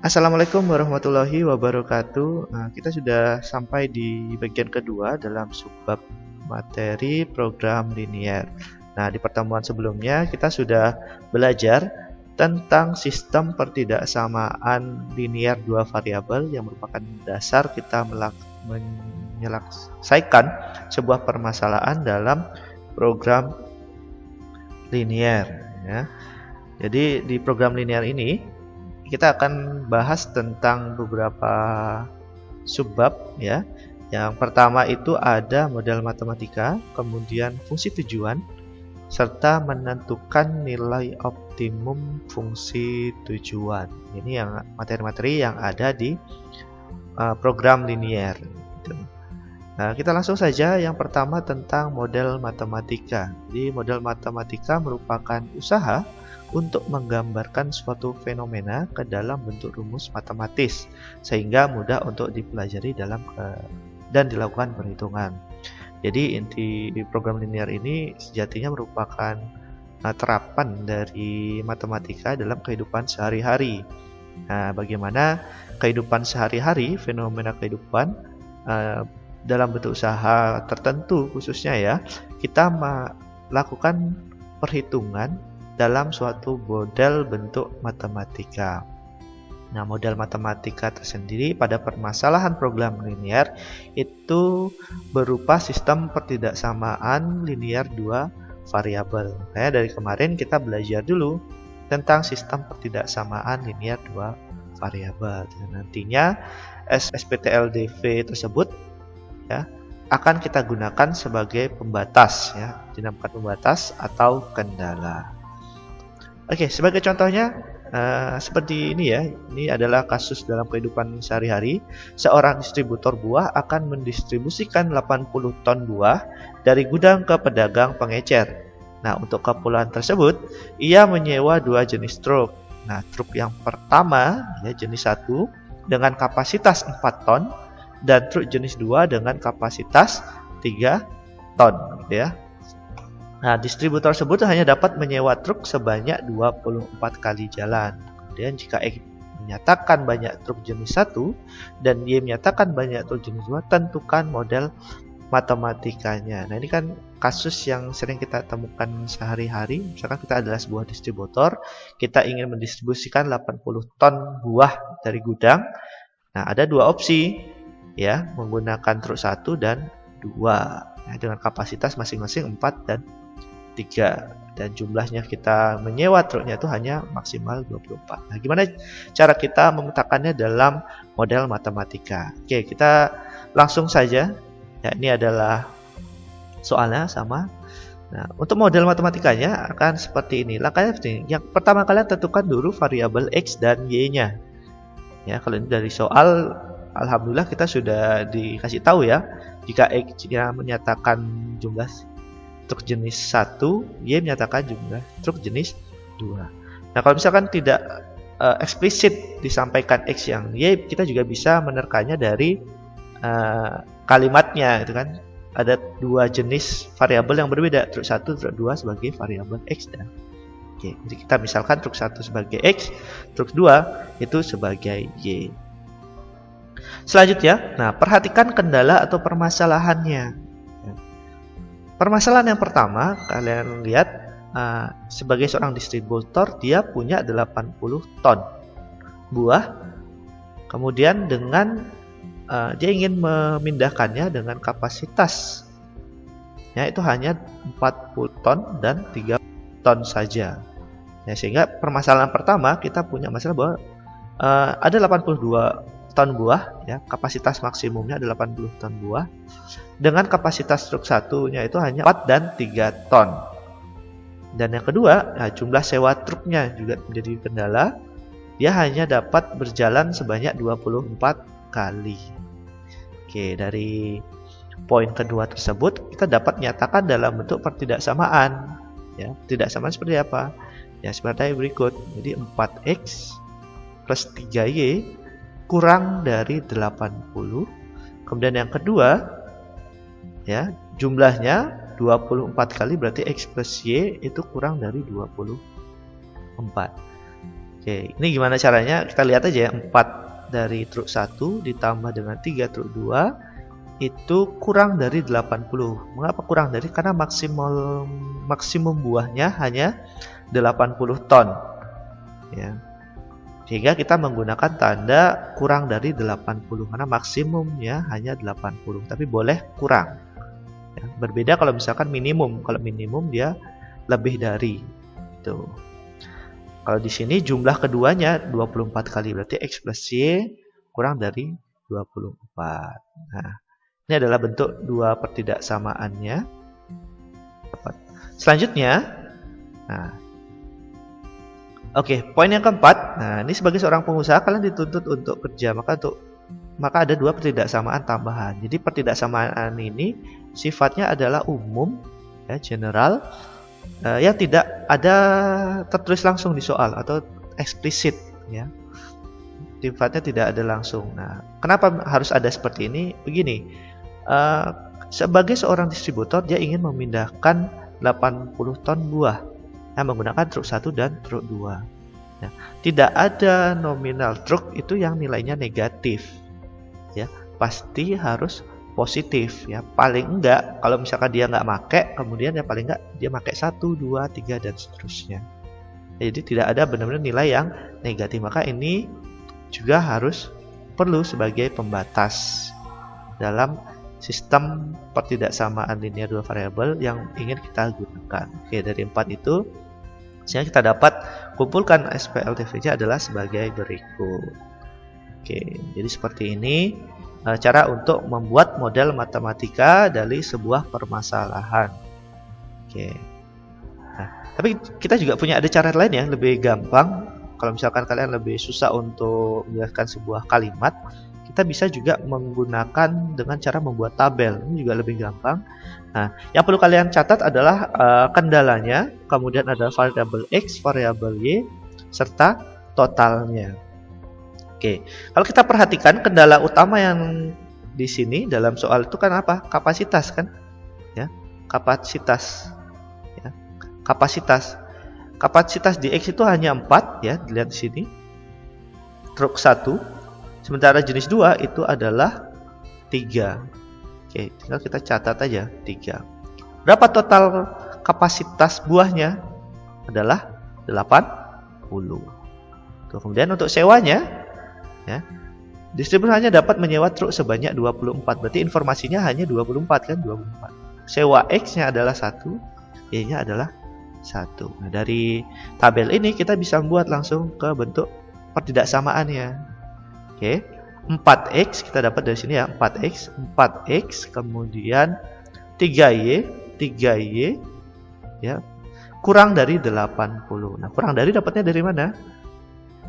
Assalamualaikum warahmatullahi wabarakatuh. Nah, kita sudah sampai di bagian kedua dalam subbab materi program linear. Nah, di pertemuan sebelumnya kita sudah belajar tentang sistem pertidaksamaan linear dua variabel yang merupakan dasar kita menyelesaikan sebuah permasalahan dalam program linear. Ya. Jadi di program linear ini kita akan bahas tentang beberapa subbab ya. Yang pertama itu ada model matematika, kemudian fungsi tujuan, serta menentukan nilai optimum fungsi tujuan. Ini yang materi-materi yang ada di program linear. Nah, kita langsung saja. Yang pertama tentang model matematika. Jadi model matematika merupakan usaha untuk menggambarkan suatu fenomena ke dalam bentuk rumus matematis sehingga mudah untuk dipelajari dan dilakukan perhitungan. Jadi inti program linear ini sejatinya merupakan terapan dari matematika dalam kehidupan sehari-hari. Nah, bagaimana kehidupan sehari-hari, fenomena kehidupan dalam bentuk usaha tertentu khususnya ya, kita melakukan perhitungan dalam suatu model bentuk matematika. Nah, model matematika tersendiri pada permasalahan program linear itu berupa sistem pertidaksamaan linear dua variabel. Nah, dari kemarin kita belajar dulu tentang sistem pertidaksamaan linear dua variabel. Dan nantinya SPTLDV tersebut ya akan kita gunakan sebagai pembatas ya, dinamakan pembatas atau kendala. Oke, sebagai contohnya seperti ini ya. Ini adalah kasus dalam kehidupan sehari-hari. Seorang distributor buah akan mendistribusikan 80 ton buah dari gudang ke pedagang pengecer. Nah, untuk keperluan tersebut, ia menyewa dua jenis truk. Nah, truk yang pertama ya jenis 1 dengan kapasitas 4 ton dan truk jenis 2 dengan kapasitas 3 ton gitu ya. Nah, distributor tersebut hanya dapat menyewa truk sebanyak 24 kali jalan. Kemudian jika X menyatakan banyak truk jenis 1 dan Y menyatakan banyak truk jenis 2, tentukan model matematikanya. Nah, ini kan kasus yang sering kita temukan sehari-hari. Misalkan kita adalah sebuah distributor, kita ingin mendistribusikan 80 ton buah dari gudang. Nah, ada dua opsi ya, menggunakan truk 1 dan 2. Nah, dengan kapasitas masing-masing 4 dan 3, dan jumlahnya kita menyewa truknya itu hanya maksimal 24. Nah, gimana cara kita memetakannya dalam model matematika? Oke, kita langsung saja. Ya, ini adalah soalnya sama. Nah, untuk model matematikanya akan seperti ini. Langkahnya seperti ini. Yang pertama kalian tentukan dulu variabel X dan Y-nya. Ya, kalau ini dari soal, alhamdulillah kita sudah dikasih tahu ya. Jika X menyatakan jumlah truk jenis 1, Y menyatakan jumlah truk jenis 2. Nah, kalau misalkan tidak eksplisit disampaikan X yang Y, kita juga bisa menerkanya dari kalimatnya gitu kan. Ada dua jenis variabel yang berbeda, truk 1, truk 2 sebagai variabel X dan Y. Jadi kita misalkan truk 1 sebagai X, truk 2 itu sebagai Y. Selanjutnya, nah perhatikan kendala atau permasalahannya. Permasalahan yang pertama, kalian lihat sebagai seorang distributor, dia punya 80 ton buah. Kemudian dengan dia ingin memindahkannya dengan kapasitas ya itu hanya 40 ton dan 3 ton saja. Ya, sehingga permasalahan pertama kita punya masalah bahwa ada 82 ton buah ya, kapasitas maksimumnya ada 80 ton buah. Dengan kapasitas truk satunya itu hanya 4 dan 3 ton. Dan yang kedua, nah, jumlah sewa truknya juga menjadi kendala. Dia hanya dapat berjalan sebanyak 24 kali. Oke, dari poin kedua tersebut kita dapat nyatakan dalam bentuk pertidaksamaan. Ya, pertidaksamaan seperti apa? Ya, seperti berikut. Jadi 4X plus 3Y kurang dari 80. Kemudian yang kedua, ya, jumlahnya 24 kali berarti X plus Y itu kurang dari 24. Oke, ini gimana caranya? Kita lihat aja ya, 4 dari truk 1 ditambah dengan 3 truk 2 itu kurang dari 80. Mengapa kurang dari? Karena maksimum buahnya hanya 80 ton. Ya. Sehingga kita menggunakan tanda kurang dari 80 karena maksimumnya hanya 80, tapi boleh kurang. Ya. Berbeda kalau misalkan minimum. Kalau minimum dia lebih dari itu. Kalau di sini jumlah keduanya 24 kali, berarti X plus Y kurang dari 24. Nah, ini adalah bentuk dua pertidaksamaannya. Selanjutnya, nah, oke, poin yang keempat. Nah, ini sebagai seorang pengusaha kalian dituntut untuk kerja, maka ada dua pertidaksamaan tambahan. Jadi pertidaksamaan ini sifatnya adalah umum, ya, general, yang tidak ada tertulis langsung di soal atau eksplisit, ya. Sifatnya tidak ada langsung. Nah, kenapa harus ada seperti ini? Begini, sebagai seorang distributor dia ingin memindahkan 80 ton buah yang menggunakan truk 1 dan truk 2. Ya, tidak ada nominal truk itu yang nilainya negatif. Ya, pasti harus positif, ya. Paling enggak kalau misalkan dia nggak make, kemudian ya paling enggak dia make 1, 2, 3 dan seterusnya. Jadi tidak ada benar-benar nilai yang negatif. Maka ini juga harus perlu sebagai pembatas dalam sistem pertidaksamaan linear dua variabel yang ingin kita gunakan. Oke, dari 4 itu sehingga kita dapat kumpulkan SPLTV-nya adalah sebagai berikut. Oke, jadi seperti ini cara untuk membuat model matematika dari sebuah permasalahan. Oke. Nah, tapi kita juga punya ada cara lain yang lebih gampang. Kalau misalkan kalian lebih susah untuk menjelaskan sebuah kalimat, kita bisa juga menggunakan dengan cara membuat tabel. Ini juga lebih gampang. Nah, yang perlu kalian catat adalah kendalanya, kemudian ada variabel X, variabel Y, serta totalnya. Oke, kalau kita perhatikan kendala utama yang di sini dalam soal itu kan apa? Kapasitas kan? Ya, kapasitas. Ya, kapasitas. Kapasitas di X itu hanya 4 ya, dilihat di sini. Truk 1. Sementara jenis 2 itu adalah 3. Oke, tinggal kita catat aja 3. Berapa total kapasitas buahnya? Adalah 80. Tuh, kemudian untuk sewanya, ya, distributor hanya dapat menyewa truk sebanyak 24. Berarti informasinya hanya 24 kan? 24. Sewa X-nya adalah 1, Y-nya adalah 1. Nah, dari tabel ini kita bisa membuat langsung ke bentuk pertidaksamaannya. Oke, 4X kita dapat dari sini ya, 4X, kemudian 3Y ya, kurang dari 80. Nah, kurang dari dapatnya dari mana?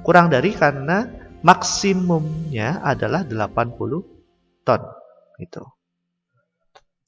Kurang dari karena maksimumnya adalah 80 ton gitu.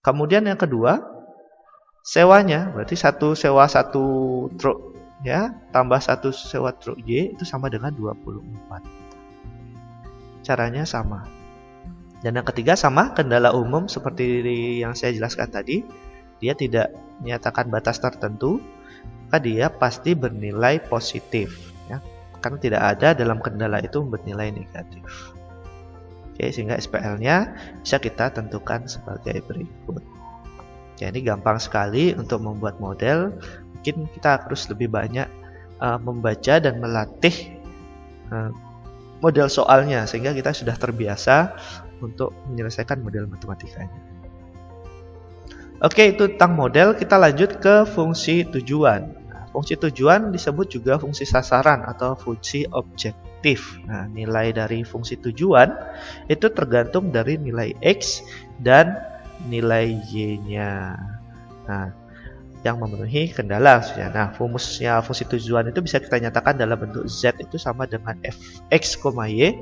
Kemudian yang kedua, sewanya berarti sewa satu truk ya, tambah satu sewa truk Y itu sama dengan 24. Caranya sama. Dan yang ketiga sama, kendala umum seperti yang saya jelaskan tadi, dia tidak menyatakan batas tertentu, maka dia pasti bernilai positif ya. Karena tidak ada dalam kendala itu bernilai negatif. Oke, sehingga SPL-nya bisa kita tentukan sebagai berikut. Ya, ini gampang sekali untuk membuat model. Mungkin kita harus lebih banyak membaca dan melatih model soalnya sehingga kita sudah terbiasa untuk menyelesaikan model matematikanya. Oke, itu tentang model. Kita lanjut ke fungsi tujuan. Fungsi tujuan disebut juga fungsi sasaran atau fungsi objektif. Nah, nilai dari fungsi tujuan itu tergantung dari nilai X dan nilai Y-nya. Nah, yang memenuhi kendala. Nah, rumusnya fungsi tujuan itu bisa kita nyatakan dalam bentuk Z itu sama dengan Fx, Y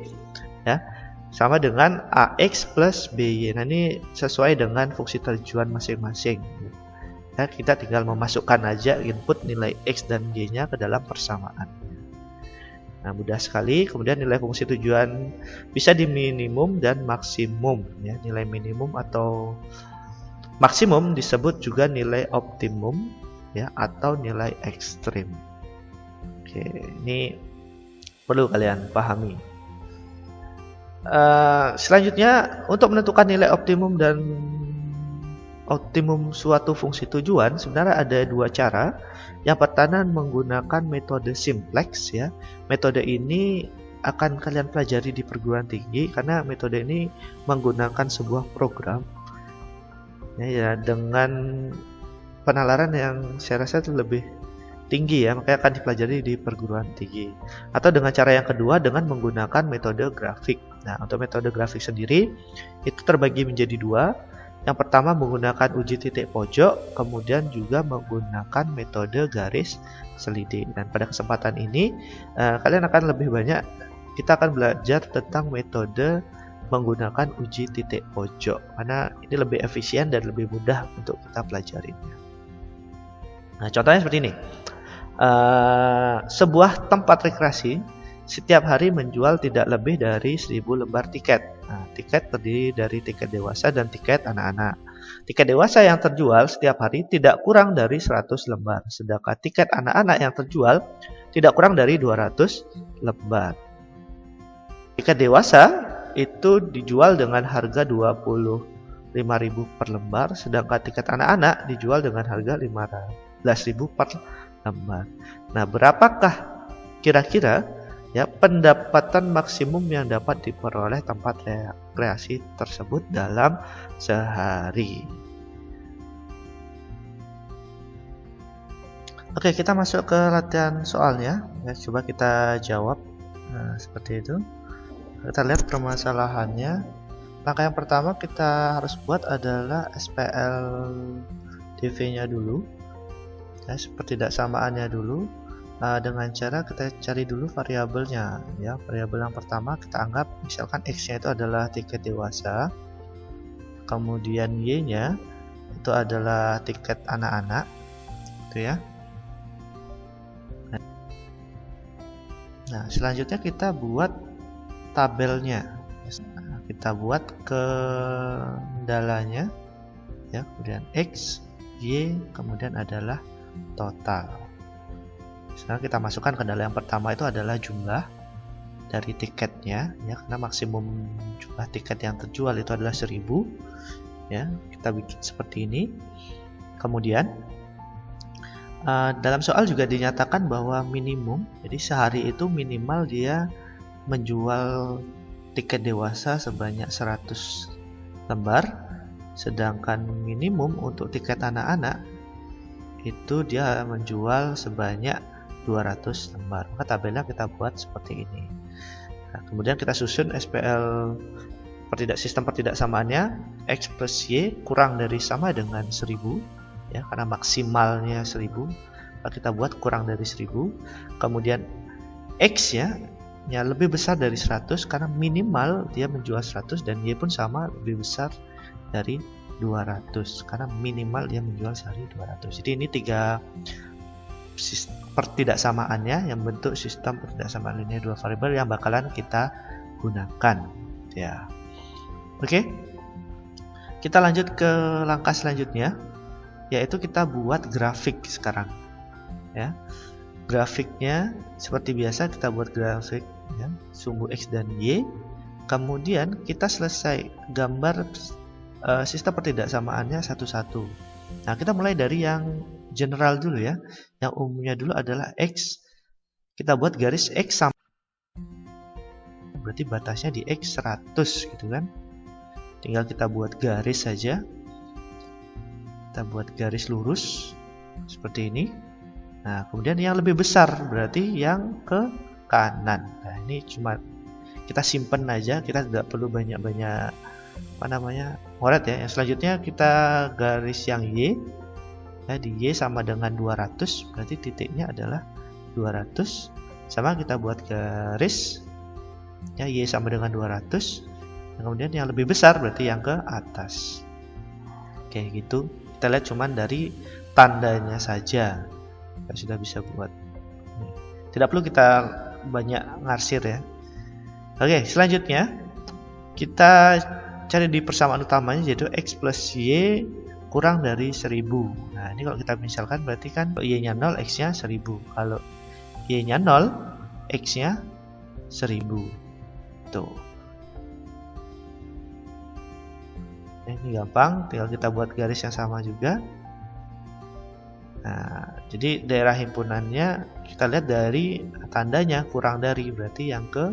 ya, sama dengan AX plus BY. Nah, ini sesuai dengan fungsi tujuan masing-masing. Ya, kita tinggal memasukkan aja input nilai X dan Y-nya ke dalam persamaan. Nah, mudah sekali. Kemudian nilai fungsi tujuan bisa di minimum dan maksimum. Ya, nilai minimum atau maksimum disebut juga nilai optimum ya, atau nilai ekstrim. Oke, ini perlu kalian pahami. Selanjutnya, untuk menentukan nilai optimum dan optimum suatu fungsi tujuan, sebenarnya ada dua cara. Yang pertama menggunakan metode simplex ya. Metode ini akan kalian pelajari di perguruan tinggi karena metode ini menggunakan sebuah program ya dengan penalaran yang saya rasa itu lebih tinggi ya, makanya akan dipelajari di perguruan tinggi. Atau dengan cara yang kedua dengan menggunakan metode grafik. Nah, untuk metode grafik sendiri itu terbagi menjadi dua. Yang pertama menggunakan uji titik pojok, kemudian juga menggunakan metode garis selidik. Dan pada kesempatan ini kalian akan lebih banyak, kita akan belajar tentang metode menggunakan uji titik pojok karena ini lebih efisien dan lebih mudah untuk kita pelajarinya. Nah, contohnya seperti ini. Sebuah tempat rekreasi setiap hari menjual tidak lebih dari 1000 lembar tiket. Nah, tiket terdiri dari tiket dewasa dan tiket anak-anak. Tiket dewasa yang terjual setiap hari tidak kurang dari 100 lembar, sedangkan tiket anak-anak yang terjual tidak kurang dari 200 lembar. Tiket dewasa itu dijual dengan harga 25.000 per lembar, sedangkan tiket anak-anak dijual dengan harga 15.000 per lembar. Nah, berapakah kira-kira ya pendapatan maksimum yang dapat diperoleh tempat rekreasi tersebut dalam sehari? Oke, kita masuk ke latihan soalnya ya, coba kita jawab. Nah, seperti itu. Kita lihat permasalahannya. Langkah yang pertama kita harus buat adalah SPL DV-nya dulu ya, seperti tidak samaannya dulu. Dengan cara kita cari dulu variabelnya ya. Variabel yang pertama kita anggap misalkan X-nya itu adalah tiket dewasa, kemudian Y-nya itu adalah tiket anak-anak itu ya. Nah, selanjutnya kita buat tabelnya. Kita buat kendalanya ya, kemudian X, Y, kemudian adalah total. Sekarang kita masukkan kendala yang pertama itu adalah jumlah dari tiketnya ya, karena maksimum jumlah tiket yang terjual itu adalah 1000 ya. Kita bikin seperti ini. Kemudian dalam soal juga dinyatakan bahwa minimum, jadi sehari itu minimal dia menjual tiket dewasa sebanyak 100 lembar, sedangkan minimum untuk tiket anak-anak itu dia menjual sebanyak 200 lembar. Maka tabelnya kita buat seperti ini. Nah, kemudian kita susun SPL sistem pertidaksamaannya. X plus Y kurang dari sama dengan 1000 ya, karena maksimalnya 1000. Maka kita buat kurang dari 1000. Kemudian X ya lebih besar dari 100 karena minimal dia menjual 100, dan Y pun sama, lebih besar dari 200 karena minimal dia menjual sehari 200. Jadi ini tiga pertidaksamaannya yang bentuk sistem pertidaksamaan linear dua variabel yang bakalan kita gunakan ya. Oke, kita lanjut ke langkah selanjutnya, yaitu kita buat grafik sekarang ya. Grafiknya seperti biasa kita buat grafik ya, sumbu X dan Y. Kemudian kita selesai gambar sistem pertidaksamaannya satu-satu. Nah, kita mulai dari yang general dulu ya. Yang umumnya dulu adalah X. Kita buat garis X sama, berarti batasnya di X 100 gitu kan. Tinggal kita buat garis saja. Kita buat garis lurus seperti ini. Nah, kemudian yang lebih besar berarti yang ke kanan. Nah, ini cuma kita simpen aja, kita tidak perlu banyak-banyak ngoret ya. Yang selanjutnya kita garis yang Y ya, di Y sama dengan 200, berarti titiknya adalah 200. Sama kita buat garis ya, Y sama dengan 200. Kemudian yang lebih besar berarti yang ke atas. Oke, gitu. Kita lihat cuman dari tandanya saja kita sudah bisa buat. Tidak perlu kita banyak ngarsir ya. Oke, selanjutnya kita cari di persamaan utamanya, yaitu X plus Y kurang dari 1000. Nah, ini kalau kita misalkan berarti kan Y-nya 0, X-nya 1000. Kalau Y-nya 0, X-nya 1000. Tuh. Ini gampang, tinggal kita buat garis yang sama juga. Nah, jadi daerah himpunannya kita lihat dari tandanya kurang dari, berarti yang ke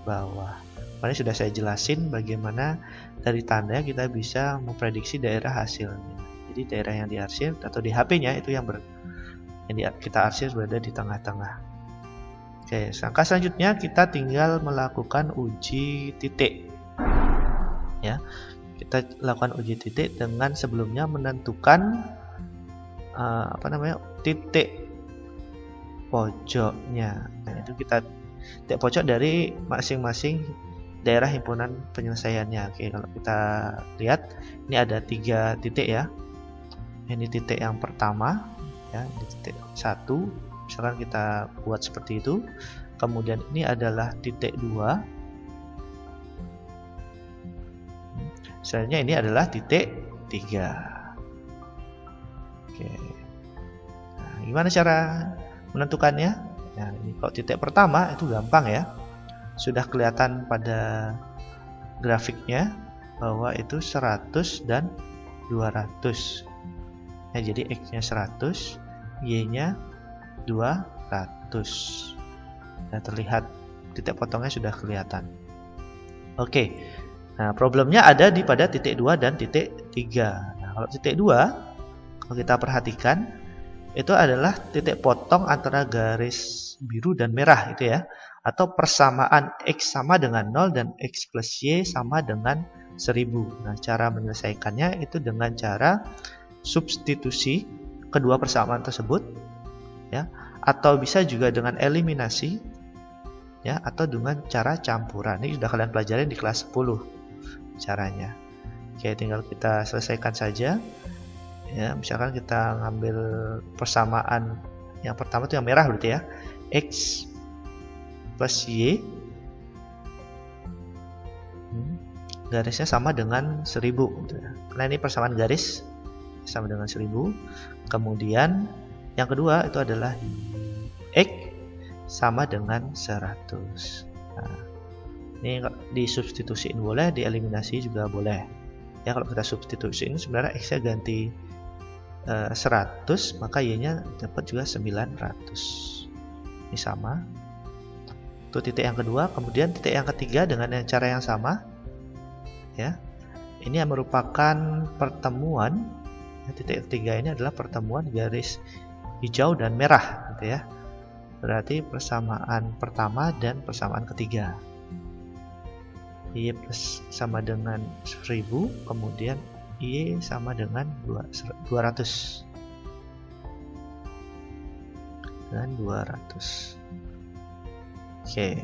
bawah. Ini sudah saya jelasin bagaimana dari tanda kita bisa memprediksi daerah hasilnya. Jadi daerah yang diarsir atau di HP-nya itu yang kita arsir berada di tengah-tengah. Oke, langkah selanjutnya kita tinggal melakukan uji titik. Ya, kita lakukan uji titik dengan sebelumnya menentukan titik pojoknya. Nah, itu kita titik pojok dari masing-masing daerah himpunan penyelesaiannya. Oke, kalau kita lihat ini ada 3 titik ya. Ini titik yang pertama ya, ini titik 1. Misalkan kita buat seperti itu. Kemudian ini adalah titik 2. Selanjutnya ini adalah titik 3. Oke. Nah, gimana cara menentukannya? Nah, ini kalau titik pertama itu gampang ya. Sudah kelihatan pada grafiknya bahwa itu 100 dan 200. Ya, jadi X-nya 100, Y-nya 200. Nah, terlihat titik potongnya sudah kelihatan. Oke. Nah, problemnya ada pada titik 2 dan titik 3. Nah, kalau titik 2, kalau kita perhatikan, itu adalah titik potong antara garis biru dan merah itu ya. Atau persamaan X sama dengan 0 dan X plus Y sama dengan 1000. Nah, cara menyelesaikannya itu dengan cara substitusi kedua persamaan tersebut ya, atau bisa juga dengan eliminasi ya, atau dengan cara campuran. Ini sudah kalian pelajarin di kelas 10 caranya. Oke, tinggal kita selesaikan saja. Ya, misalkan kita ngambil persamaan yang pertama itu yang merah berarti ya, X plus Y, garisnya sama dengan 1000 gitu ya. Karena ini persamaan garis sama dengan 1000. Kemudian yang kedua itu adalah X sama dengan 100. Nah, ini disubstitusiin boleh, dieliminasi juga boleh. Ya, kalau kita substitusi ini sebenarnya X-nya ganti 100, maka Y-nya dapat juga 900. Ini sama. Itu titik yang kedua. Kemudian titik yang ketiga dengan cara yang sama. Ya. Ini yang merupakan pertemuan. Titik ketiga ini adalah pertemuan garis hijau dan merah, gitu ya. Berarti persamaan pertama dan persamaan ketiga. Y plus sama dengan 1000, kemudian Y sama dengan 200. Dan 200. Oke.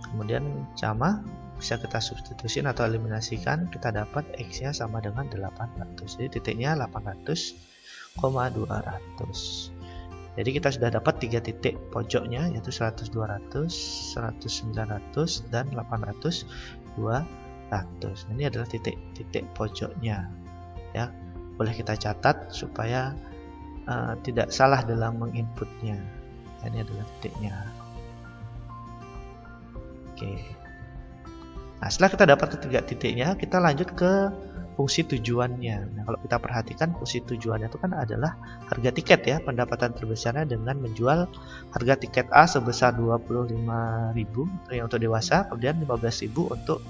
Kemudian sama bisa kita substitusikan atau eliminasikan, kita dapat X-nya sama dengan 800. Jadi titiknya 800,200. Jadi kita sudah dapat 3 titik pojoknya, yaitu 100, 200, 100, 900, dan 800, 200. Ini adalah titik-titik pojoknya. Ya, boleh kita catat supaya tidak salah dalam menginputnya. Ini adalah titiknya. Oke. Nah, setelah kita dapat ketiga titiknya, kita lanjut ke fungsi tujuannya. Nah, kalau kita perhatikan fungsi tujuannya itu kan adalah harga tiket ya, pendapatan terbesarnya dengan menjual harga tiket A sebesar 25.000 yang untuk dewasa, kemudian 15.000 untuk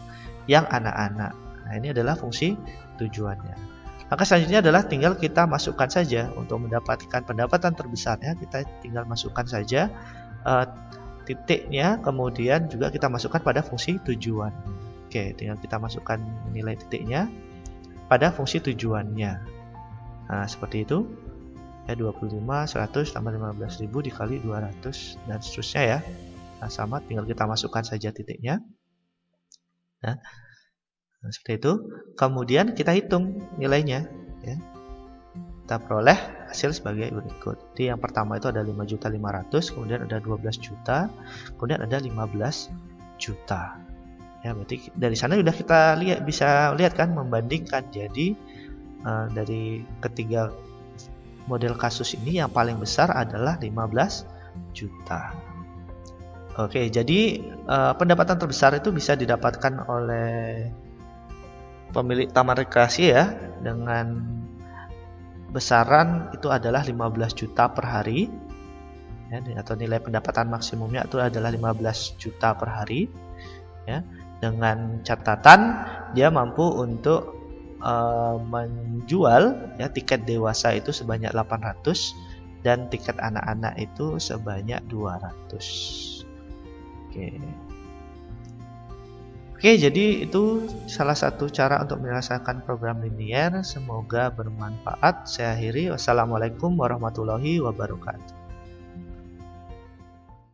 yang anak-anak. Nah, ini adalah fungsi tujuannya. Maka selanjutnya adalah tinggal kita masukkan saja untuk mendapatkan pendapatan terbesarnya, kita tinggal masukkan saja titiknya, kemudian juga kita masukkan pada fungsi tujuan. Oke, tinggal kita masukkan nilai titiknya pada fungsi tujuannya. Nah, seperti itu. Ya, 25, 100 tambah 15.000 dikali 200 dan seterusnya ya. Nah, sama, tinggal kita masukkan saja titiknya. Nah, seperti itu. Kemudian kita hitung nilainya ya. Kita peroleh hasil sebagai berikut. Jadi yang pertama itu ada 5.500.000, kemudian ada 12 juta, kemudian ada 15 juta. Ya, berarti dari sana sudah kita bisa lihat kan, membandingkan. Jadi dari ketiga model kasus ini yang paling besar adalah 15 juta. Oke, jadi pendapatan terbesar itu bisa didapatkan oleh pemilik taman rekreasi ya, dengan besaran itu adalah 15 juta per hari ya, atau nilai pendapatan maksimumnya itu adalah 15 juta per hari ya, dengan catatan dia mampu untuk menjual ya tiket dewasa itu sebanyak 800 dan tiket anak-anak itu sebanyak 200. Oke, jadi itu salah satu cara untuk menyelesaikan program linier. Semoga bermanfaat. Saya akhiri. Wassalamualaikum warahmatullahi wabarakatuh.